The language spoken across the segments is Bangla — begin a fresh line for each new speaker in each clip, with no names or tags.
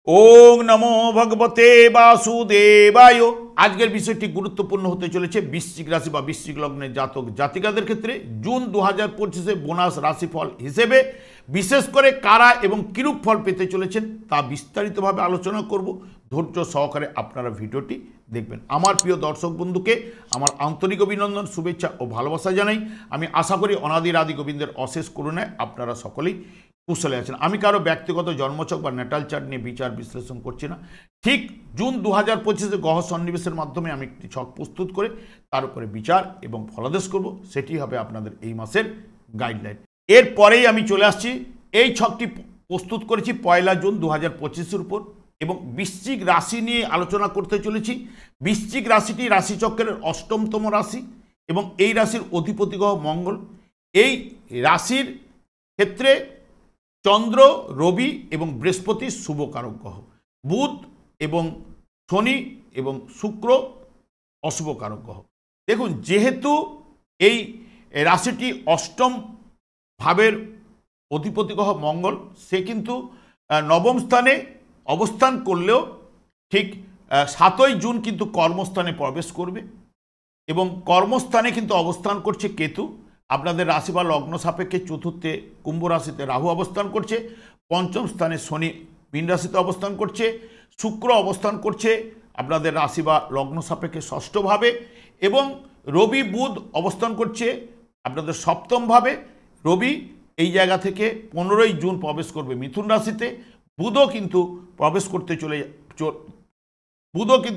ওং নমো ভগবতে বাসুদেবায়। আজকের বিষয়টি গুরুত্বপূর্ণ হতে চলেছে বৃশ্চিক রাশি বা বৃশ্চিক লগ্নের জাতক জাতিকাদের ক্ষেত্রে জুন 2025 বোনাস রাশিফল হিসেবে বিশেষ করে কারা এবং কিরূপ ফল পেতে চলেছেন তা বিস্তারিতভাবে আলোচনা করব। ধৈর্য সহকারে আপনারা ভিডিওটি দেখবেন। আমার প্রিয় দর্শক বন্ধুকে আমার আন্তরিক অভিনন্দন, শুভেচ্ছা ও ভালোবাসা জানাই। আমি আশা করি অনাদির আদি গোবিন্দের অশেষ করুণায় আপনারা সকলেই কুশলে আছেন। আমি কারো ব্যক্তিগত জন্মছক বা ন্যাটাল চার্ট নিয়ে বিচার বিশ্লেষণ করছি না। ঠিক জুন 2025 গ্রহ সন্নিবেশের মাধ্যমে আমি একটি ছক প্রস্তুত করে তার উপরে বিচার এবং ফলাদেশ করব। সেটি হবে আপনাদের এই মাসের গাইডলাইন। এরপরেই আমি চলে আসছি, এই ছকটি প্রস্তুত করেছি 1 জুন 2025-এর উপর এবং বৃশ্চিক রাশি নিয়ে আলোচনা করতে চলেছি। বৃশ্চিক রাশিটি রাশিচক্রের অষ্টমতম রাশি এবং এই রাশির অধিপতি গ্রহ মঙ্গল। এই রাশির ক্ষেত্রে চন্দ্র, রবি এবং বৃহস্পতি শুভকারক গ্রহ, বুধ এবং শনি এবং শুক্র অশুভকারক গ্রহ। দেখুন, যেহেতু এই রাশিটি অষ্টম ভাবের অধিপতি গ্রহ মঙ্গল, সে কিন্তু নবম স্থানে অবস্থান করলেও ঠিক 7ই জুন কিন্তু কর্মস্থানে প্রবেশ করবে এবং কর্মস্থানে কিন্তু অবস্থান করছে কেতু। আপনাদের রাশি বা লগ্ন সাপেক্ষে চতুর্থে কুম্ভ রাশিতে রাহু অবস্থান করছে, পঞ্চম স্থানে শনি মীন রাশিতে অবস্থান করছে, শুক্র অবস্থান করছে আপনাদের রাশি বা লগ্ন সাপেক্ষে ষষ্ঠভাবে এবং রবি বুধ অবস্থান করছে আপনাদের সপ্তমভাবে। রবি এই জায়গা থেকে 15ই জুন প্রবেশ করবে মিথুন রাশিতে। বুধও কিন্তু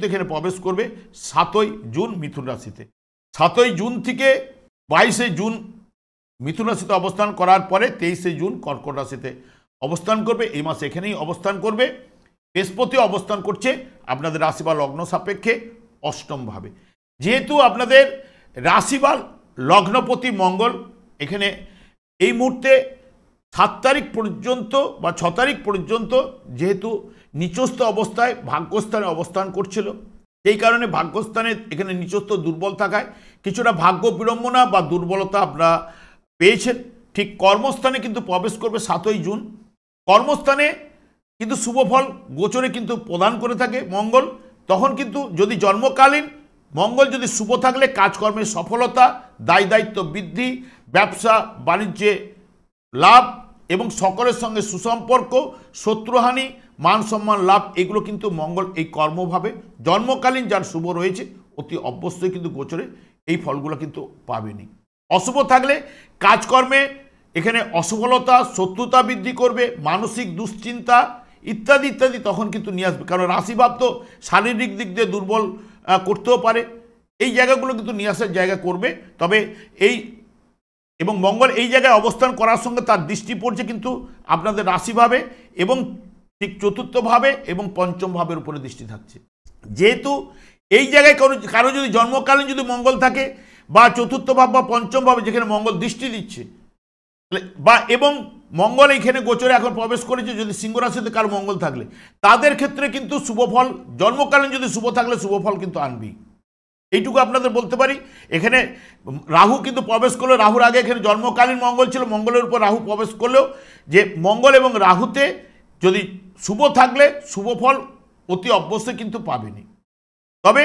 এখানে প্রবেশ করবে 7ই জুন মিথুন রাশিতে। 7ই জুন থেকে 22শে জুন মিথুন রাশিতে অবস্থান করার পরে 23শে জুন কর্কট রাশিতে অবস্থান করবে। এই মাসে এখানেই অবস্থান করবে। বৃহস্পতি অবস্থান করছে আপনাদের রাশি বা লগ্ন সাপেক্ষে অষ্টমভাবে। যেহেতু আপনাদের রাশি বা লগ্নপতি মঙ্গল এখানে এই মুহূর্তে 7 তারিখ পর্যন্ত বা 6 তারিখ পর্যন্ত যেহেতু নিচস্থ অবস্থায় ভাগ্যস্থানে অবস্থান করছিল, এই কারণে ভাগ্যস্থানে এখানে নিচস্থ দুর্বল থাকায় কিছুটা ভাগ্য বিড়ম্বনা বা দুর্বলতা আপনারা পেয়েছেন। ঠিক কর্মস্থানে কিন্তু প্রবেশ করবে 7ই জুন। কর্মস্থানে কিন্তু শুভফল গোচরে কিন্তু প্রদান করে থাকে মঙ্গল। তখন কিন্তু যদি জন্মকালীন মঙ্গল যদি শুভ থাকলে কাজকর্মের সফলতা, দায় দায়িত্ব বৃদ্ধি, ব্যবসা বাণিজ্যে লাভ এবং সকলের সঙ্গে সুসম্পর্ক, শত্রুহানি, মান সম্মান লাভ, এগুলো কিন্তু মঙ্গল এই কর্মভাবে জন্মকালীন যার শুভ রয়েছে অতি অবশ্যই কিন্তু গোচরে এই ফলগুলো কিন্তু পাবেনি। অশুভ থাকলে কাজকর্মে এখানে অসফলতা, শত্রুতা বৃদ্ধি করবে, মানসিক দুশ্চিন্তা ইত্যাদি ইত্যাদি তখন কিন্তু নিয়ে আসবে। কারণ রাশিভাব তো শারীরিক দিক দিয়ে দুর্বল করতেও পারে, এই জায়গাগুলো কিন্তু নিয়ে আসার জায়গা করবে। তবে এবং মঙ্গল এই জায়গায় অবস্থান করার সঙ্গে তার দৃষ্টি পড়ছে কিন্তু আপনাদের রাশিভাবে এবং ঠিক চতুর্থভাবে এবং পঞ্চম ভাবের উপরে দৃষ্টি থাকছে। যেহেতু এই জায়গায় কারো যদি জন্মকালীন যদি মঙ্গল থাকে বা চতুর্থ ভাব বা পঞ্চম ভাবে যেখানে মঙ্গল দৃষ্টি দিচ্ছে বা এবং মঙ্গল এইখানে গোচরে এখন প্রবেশ করেছে, যদি সিংহ রাশিতে কারো মঙ্গল থাকলে তাদের ক্ষেত্রে কিন্তু শুভফল জন্মকালীন যদি শুভ থাকলে শুভফল কিন্তু আনবেই। এইটুকু আপনাদের বলতে পারি। এখানে রাহু কিন্তু প্রবেশ করলো, রাহুর আগে এখানে জন্মকালীন মঙ্গল ছিল, মঙ্গলের উপর রাহু প্রবেশ করলেও যে মঙ্গল এবং রাহুতে যদি শুভ থাকলে শুভফল অতি অবশ্যই কিন্তু পাবেনি। তবে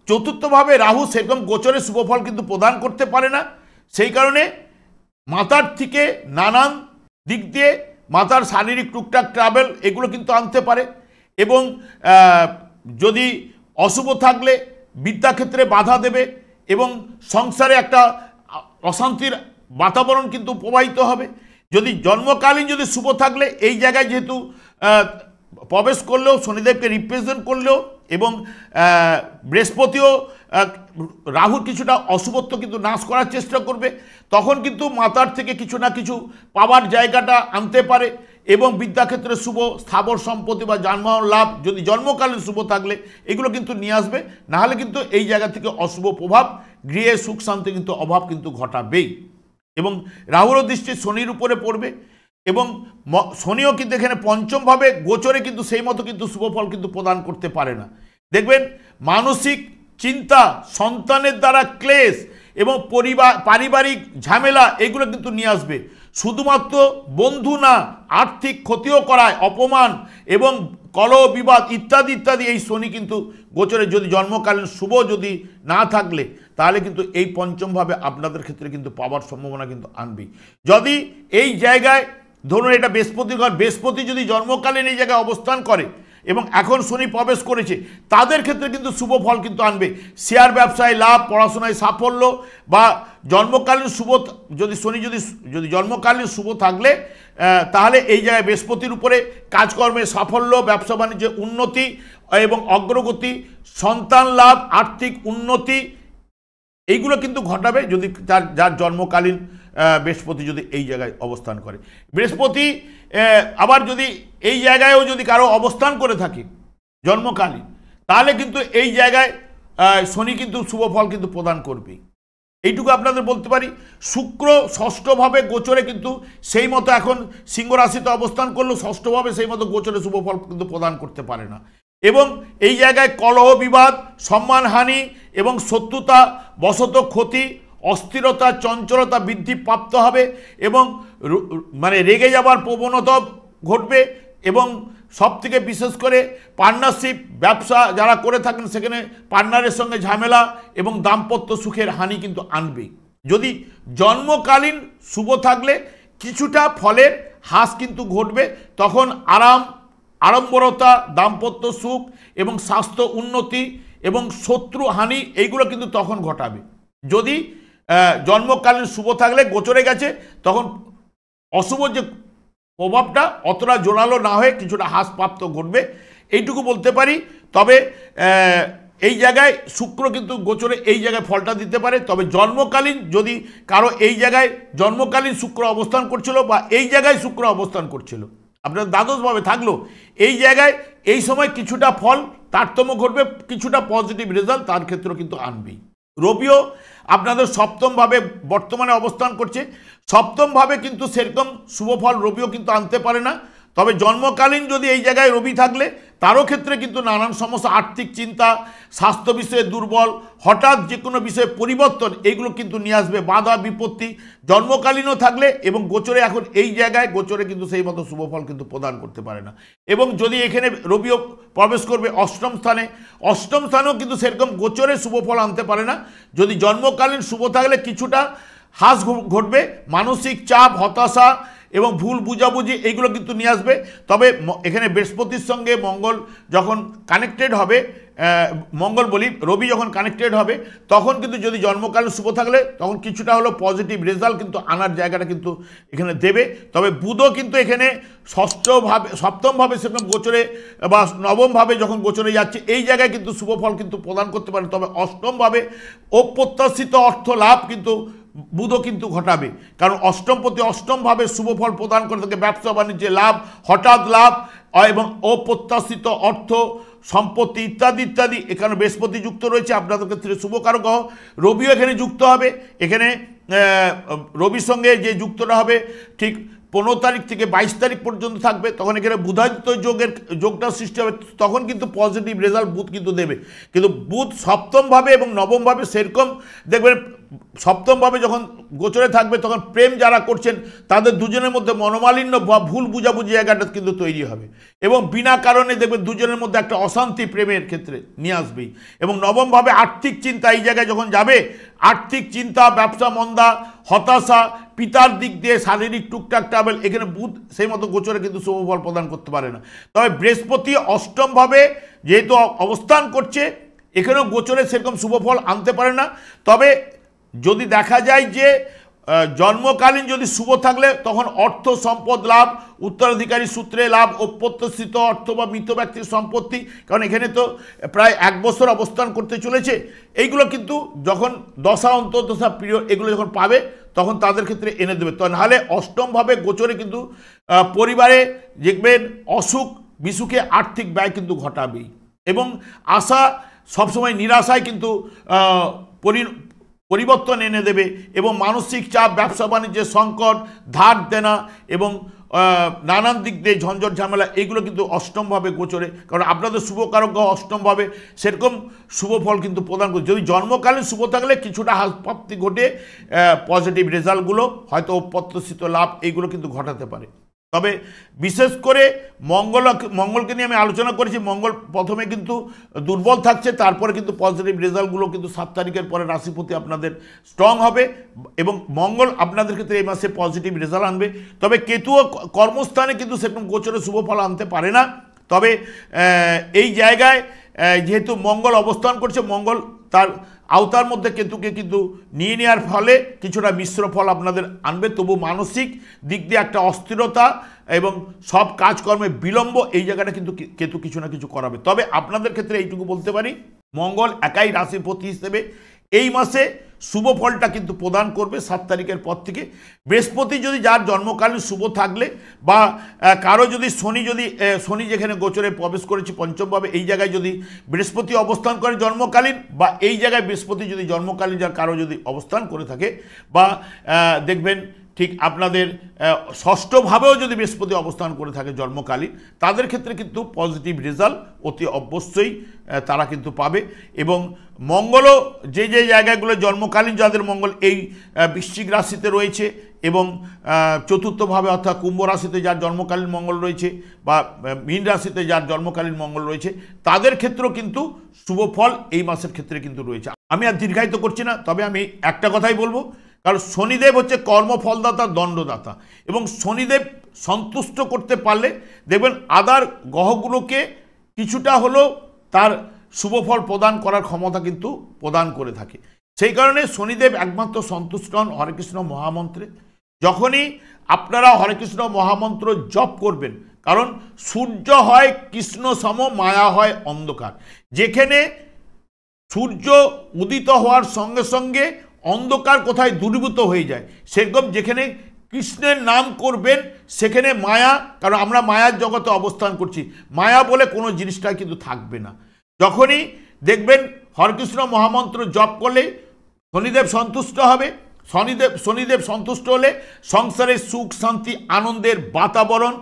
চতুর্থভাবে রাহু সেরকম গোচরে শুভফল কিন্তু প্রদান করতে পারে না। সেই কারণে মাথার থেকে নানান দিক দিয়ে মাথার শারীরিক টুকটাক ট্রাভেল এগুলো কিন্তু আনতে পারে এবং যদি অশুভ থাকলে বিদ্যাক্ষেত্রে বাধা দেবে এবং সংসারে একটা অশান্তির বাতাবরণ কিন্তু প্রবাহিত হবে। যদি জন্মকালীন যদি শুভ থাকলে এই জায়গায় যেহেতু প্রবেশ করলেও শনিদেবকে রিপ্রেজেন্ট করলেও এবং বৃহস্পতিও রাহুর কিছুটা অশুভত্ব কিন্তু নাশ করার চেষ্টা করবে, তখন কিন্তু মাতার থেকে কিছু না কিছু পাওয়ার জায়গাটা আনতে পারে এবং বিদ্যাক্ষেত্রে শুভ, স্থাবর সম্পত্তি বা যানবাহন লাভ যদি জন্মকালীন শুভ থাকলে এগুলো কিন্তু নিয়ে আসবে। নাহলে কিন্তু এই জায়গা থেকে অশুভ প্রভাব, গৃহে সুখ শান্তি কিন্তু অভাব কিন্তু ঘটাবেই। এবং রাহুরও দৃষ্টি শনির উপরে পড়বে এবং শনিও কিন্তু এখানে পঞ্চমভাবে গোচরে কিন্তু সেই মতো কিন্তু শুভফল কিন্তু প্রদান করতে পারে না। দেখবেন মানসিক চিন্তা, সন্তানের দ্বারা ক্লেশ এবং পারিবারিক ঝামেলা এগুলো কিন্তু নিয়ে আসবে। শুধুমাত্র বন্ধু না, আর্থিক ক্ষতিও করায়, অপমান এবং কলহ বিবাদ ইত্যাদি ইত্যাদি এই শনি কিন্তু গোচরে যদি জন্মকালীন শুভ যদি না থাকলে তাহলে কিন্তু এই পঞ্চমভাবে আপনাদের ক্ষেত্রে কিন্তু পাওয়ার সম্ভাবনা কিন্তু আনবেই। যদি এই জায়গায় ধরুন এটা বৃহস্পতির ঘর, বৃহস্পতি যদি জন্মকালীন এই জায়গায় অবস্থান করে এবং এখন শনি প্রবেশ করেছে, তাদের ক্ষেত্রে কিন্তু শুভ ফল কিন্তু আনবে। শেয়ার ব্যবসায় লাভ, পড়াশোনায় সাফল্য বা জন্মকালীন শুভ যদি শনি যদি জন্মকালীন শুভ থাকলে তাহলে এই জায়গায় বৃহস্পতির উপরে কাজকর্মে সাফল্য, ব্যবসা বাণিজ্যে উন্নতি এবং অগ্রগতি, সন্তান লাভ, আর্থিক উন্নতি এইগুলো কিন্তু ঘটাবে যদি যার জন্মকালীন বৃহস্পতি যদি এই জায়গায় অবস্থান করে। বৃহস্পতি আবার যদি এই জায়গায়ও যদি কারো অবস্থান করে থাকে জন্মকালীন, তাহলে কিন্তু এই জায়গায় শনি কিন্তু শুভ ফল কিন্তু প্রদান করবে। এইটুকু আপনাদের বলতে পারি। শুক্র ষষ্ঠভাবে গোচরে কিন্তু সেই মতো এখন সিংহ রাশিতে অবস্থান করলেও ষষ্ঠভাবে সেই মতো গোচরে শুভ ফল কিন্তু প্রদান করতে পারে না এবং এই জায়গায় কলহ বিবাদ, সম্মানহানি এবং শত্রুতা বশত ক্ষতি, অস্থিরতা, চঞ্চলতা বৃদ্ধি প্রাপ্ত হবে এবং মানে রেগে যাবার প্রবণতা ঘটবে এবং সবথেকে বিশেষ করে পার্টনারশিপ ব্যবসা যারা করে থাকেন সেখানে পার্টনারের সঙ্গে ঝামেলা এবং দাম্পত্য সুখের হানি কিন্তু আনবে। যদি জন্মকালীন শুভ থাকলে কিছুটা ফলের হ্রাস কিন্তু ঘটবে, তখন আড়ম্বরতা, দাম্পত্য সুখ এবং স্বাস্থ্য উন্নতি এবং শত্রু হানি এইগুলো কিন্তু তখন ঘটাবে। যদি জন্মকালীন শুভ থাকলে গোচরে গেছে তখন অশুভ যে প্রভাবটা অতটা জোরালো না হয়ে কিছুটা হ্রাসপ্রাপ্ত ঘটবে, এইটুকু বলতে পারি। তবে এই জায়গায় শুক্র কিন্তু গোচরে এই জায়গায় ফলটা দিতে পারে। তবে জন্মকালীন যদি কারো এই জায়গায় জন্মকালীন শুক্র অবস্থান করছিল বা এই জায়গায় শুক্র অবস্থান করছিল, আপনার দ্বাদশভাবে থাকলো, এই জায়গায় এই সময় কিছুটা ফল তারতম্য ঘটবে, কিছুটা পজিটিভ রেজাল্ট তার ক্ষেত্রে কিন্তু আনবেই। রবিও আপনাদের সপ্তমভাবে বর্তমানে অবস্থান করছে। সপ্তমভাবে কিন্তু সেরকম শুভ ফল রবিও কিন্তু আনতে পারে না। তবে জন্মকালীন যদি এই জায়গায় রবি থাকলে তারও ক্ষেত্রে কিন্তু নানান সমস্যা, আর্থিক চিন্তা, স্বাস্থ্য বিষয়ে দুর্বল, হঠাৎ যে কোনো বিষয়ে পরিবর্তন এইগুলো কিন্তু নিয়ে আসবে, বাধা বিপত্তি জন্মকালীনও থাকলে এবং গোচরে এখন এই জায়গায় গোচরে কিন্তু সেই মতো শুভ ফল কিন্তু প্রদান করতে পারে না। এবং যদি এখানে রবিও প্রবেশ করবে অষ্টম স্থানে, অষ্টম স্থানেও কিন্তু সেরকম গোচরে শুভ ফল আনতে পারে না। যদি জন্মকালীন শুভ থাকলে কিছুটা হ্রাস ঘটবে, মানসিক চাপ, হতাশা এবং ভুল বুঝাবুঝি এইগুলো কিন্তু নিয়ে আসবে। তবে এখানে বৃহস্পতির সঙ্গে মঙ্গল যখন কানেক্টেড হবে, মঙ্গল বলি রবি যখন কানেক্টেড হবে তখন কিন্তু যদি জন্মকালীন শুভ থাকলে তখন কিছুটা হলো পজিটিভ রেজাল্ট কিন্তু আনার জায়গাটা কিন্তু এখানে দেবে। তবে বুধও কিন্তু এখানে সপ্তমভাবে সেরকম গোচরে বা নবমভাবে যখন গোচরে যাচ্ছে এই জায়গায় কিন্তু শুভ ফল কিন্তু প্রদান করতে পারে। তবে অষ্টমভাবে অপ্রত্যাশিত অর্থ লাভ কিন্তু বুধও কিন্তু ঘটাবে, কারণ অষ্টমপতি অষ্টমভাবে শুভ ফল প্রদান করে থাকে, ব্যবসা বাণিজ্যে লাভ, হঠাৎ লাভ এবং অপ্রত্যাশিত অর্থ, সম্পত্তি ইত্যাদি ইত্যাদি। এখানে বৃহস্পতি যুক্ত রয়েছে, আপনাদের ক্ষেত্রে শুভকারক গ্রহ। রবিও এখানে যুক্ত হবে। এখানে রবির সঙ্গে যে যুক্তটা হবে ঠিক 15 তারিখ থেকে 22 তারিখ পর্যন্ত থাকবে, তখন এখানে বুধাদিত্য যোগটা সৃষ্টি হবে, তখন কিন্তু পজিটিভ রেজাল্ট বুধ কিন্তু দেবে। কিন্তু বুধ সপ্তমভাবে এবং নবমভাবে সেরকম দেখবেন, সপ্তমভাবে যখন গোচরে থাকবে তখন প্রেম যারা করছেন তাদের দুজনের মধ্যে মনোমালিন্য বা ভুল বুঝাবুঝি জায়গাটা কিন্তু তৈরি হবে এবং বিনা কারণে দেখবেন দুজনের মধ্যে একটা অশান্তি প্রেমের ক্ষেত্রে নিয়ে আসবেই। এবং নবমভাবে আর্থিক চিন্তা এই জায়গায় যখন যাবে, আর্থিক চিন্তা, ব্যবসা মন্দা, হতাশা, পিতার দিক দিয়ে শারীরিক টুকটাক ট্রাভেল, এখানে বুধ সেই মতো গোচরে কিন্তু শুভফল প্রদান করতে পারে না। তবে বৃহস্পতি অষ্টমভাবে যেহেতু অবস্থান করছে এখানেও গোচরে সেরকম শুভফল আনতে পারে না। তবে যদি দেখা যায় যে জন্মকালীন যদি শুভ থাকলে তখন অর্থ সম্পদ লাভ, উত্তরাধিকারী সূত্রে লাভ, অপ্রত্যাশিত অর্থ বা মৃত ব্যক্তির সম্পত্তি, কারণ এখানে তো প্রায় 1 বছর অবস্থান করতে চলেছে, এইগুলো কিন্তু যখন দশা অন্তর্দশা পিরিয়ড এগুলো যখন পাবে তখন তাদের ক্ষেত্রে এনে দেবে। তো নাহলে অষ্টমভাবে গোচরে কিন্তু পরিবারে দেখবেন অসুখ বিসুখে আর্থিক ব্যয় কিন্তু ঘটাবেই এবং আশা সবসময় নিরাশায় কিন্তু পরিবর্তন এনে দেবে এবং মানসিক চাপ, ব্যবসা বাণিজ্যের সংকট, ধার দেনা এবং নানান দিক দিয়ে ঝঞ্ঝট ঝামেলা, এগুলো কিন্তু অষ্টমভাবে গোচরে, কারণ আপনাদের শুভকারক গ্রহ অষ্টমভাবে সেরকম শুভ ফল কিন্তু প্রদান করে। যদি জন্মকালীন শুভ থাকলে কিছুটা হাসপ্রাপ্তি ঘটে পজিটিভ রেজাল্টগুলো হয়তো অপ্রত্যাশিত লাভ এইগুলো কিন্তু ঘটাতে পারে। তবে বিশেষ করে মঙ্গলকে নিয়ে আমি আলোচনা করেছি, মঙ্গল প্রথমে কিন্তু দুর্বল থাকছে, তারপরে কিন্তু পজিটিভ রেজাল্টগুলো কিন্তু 7 তারিখের পরে রাশিপতি আপনাদের স্ট্রং হবে এবং মঙ্গল আপনাদের ক্ষেত্রে এই মাসে পজিটিভ রেজাল্ট আনবে। তবে কেতুও কর্মস্থানে কিন্তু সেরকম গোচরে শুভ ফল আনতে পারে না। তবে এই জায়গায় যেহেতু মঙ্গল অবস্থান করছে, মঙ্গল তার আওতার মধ্যে কেতুকে কিন্তু নিয়ে নেওয়ার ফলে কিছুটা মিশ্র ফল আপনাদের আনবে। তবু মানসিক দিক দিয়ে একটা অস্থিরতা এবং সব কাজকর্মে বিলম্ব, এই জায়গাটা কিন্তু কেতু কিছু না কিছু করাবে। তবে আপনাদের ক্ষেত্রে এইটুকু বলতে পারি, মঙ্গল একাই রাশিপতি হিসেবে এই মাসে শুভ ফলটা কিন্তু প্রদান করবে 7 তারিখের পর থেকে। বৃহস্পতি যদি যার জন্মকালীন শুভ থাকলে বা কারো যদি শনি যেখানে গোচরে প্রবেশ করেছে পঞ্চমভাবে, এই জায়গায় যদি বৃহস্পতি অবস্থান করে জন্মকালীন, বা এই জায়গায় বৃহস্পতি যদি জন্মকালীন যার কারো যদি অবস্থান করে থাকে, বা দেখবেন ঠিক আপনাদের ষষ্ঠভাবেও যদি বৃহস্পতি অবস্থান করে থাকে জন্মকালীন, তাদের ক্ষেত্রে কিন্তু পজিটিভ রেজাল্ট অতি অবশ্যই তারা কিন্তু পাবে। এবং মঙ্গলও যে জায়গাগুলো জন্মকালীন যাদের মঙ্গল এই বৃশ্চিক রাশিতে রয়েছে এবং চতুর্থভাবে অর্থাৎ কুম্ভ রাশিতে যার জন্মকালীন মঙ্গল রয়েছে বা মীন রাশিতে যার জন্মকালীন মঙ্গল রয়েছে, তাদের ক্ষেত্রেও কিন্তু শুভ ফল এই মাসের ক্ষেত্রে কিন্তু রয়েছে। আমি আর দীর্ঘায়িত করছি না, তবে আমি একটা কথাই বলবো, কারণ শনিদেব হচ্ছে কর্মফলদাতা, দণ্ডদাতা, এবং শনিদেব সন্তুষ্ট করতে পারলে দেখবেন আদার গ্রহগুলোকে কিছুটা হলেও তার শুভফল প্রদান করার ক্ষমতা কিন্তু প্রদান করে থাকে। সেই কারণে শনিদেব একমাত্র সন্তুষ্ট হন হরেকৃষ্ণ মহামন্ত্রে। যখনই আপনারা হরেকৃষ্ণ মহামন্ত্র জপ করবেন, কারণ সূর্য হয় কৃষ্ণ সম, মায়া হয় অন্ধকার। যেখানে সূর্য উদিত হওয়ার সঙ্গে সঙ্গে অন্ধকার কোথায় দূরীভূত হয়ে যায়, সেরকম যেখানে কৃষ্ণের নাম করবেন সেখানে মায়া, কারণ আমরা মায়ার জগতে অবস্থান করছি, মায়া বলে কোনো জিনিসটাই কিন্তু থাকবে না। যখনই দেখবেন হরেকৃষ্ণ মহামন্ত্র জপ করলে শনিদেব সন্তুষ্ট হবে, শনিদেব সন্তুষ্ট হলে সংসারে সুখ শান্তি আনন্দের বাতাবরণ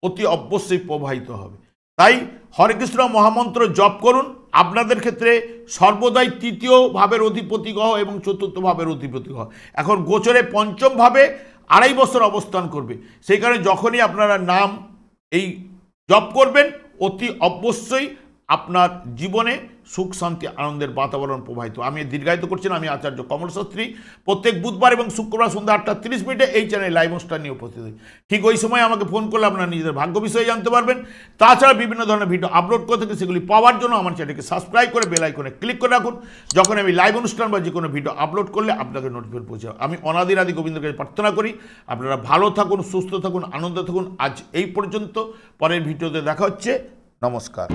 অতি অবশ্যই প্রবাহিত হবে। তাই হরেকৃষ্ণ মহামন্ত্র জপ করুন। আপনাদের ক্ষেত্রে সর্বদাই তৃতীয় ভাবের অধিপতি গ্রহ এবং চতুর্থ ভাবের অধিপতি গ্রহ এখন গোচরে পঞ্চম ভাবে 2.5 বছর অবস্থান করবে। সেই কারণে যখনই আপনারা নাম এই জপ করবেন, অতি অবশ্যই আপনার জীবনে সুখ শান্তি আনন্দের বাতাবরণ প্রবাহিত। আমি দীর্ঘায়িত করছি না, আমি আচার্য কমল শাস্ত্রী। প্রত্যেক বুধবার এবং শুক্রবার সন্ধ্যা 8:30 এই চ্যানেলে লাইভ অনুষ্ঠান নিয়ে উপস্থিত হই। ঠিক ওই সময় আমাকে ফোন করলে আপনারা নিজেদের ভাগ্য বিষয়ে জানতে পারবেন। তাছাড়া বিভিন্ন ধরনের ভিডিও আপলোড করে থাকে, সেগুলি পাওয়ার জন্য আমার চ্যানেলকে সাবস্ক্রাইব করে বেল আইকনে ক্লিক করে রাখুন। যখন আমি লাইভ অনুষ্ঠান বা যে কোনো ভিডিও আপলোড করলে আপনাদের নোটিফিকেশন পৌঁছে যাবে। আমি অনাদিরাদি গোবিন্দের কাছে প্রার্থনা করি আপনারা ভালো থাকুন, সুস্থ থাকুন, আনন্দ থাকুন। আজ এই পর্যন্ত, পরের ভিডিওতে দেখা হচ্ছে। নমস্কার।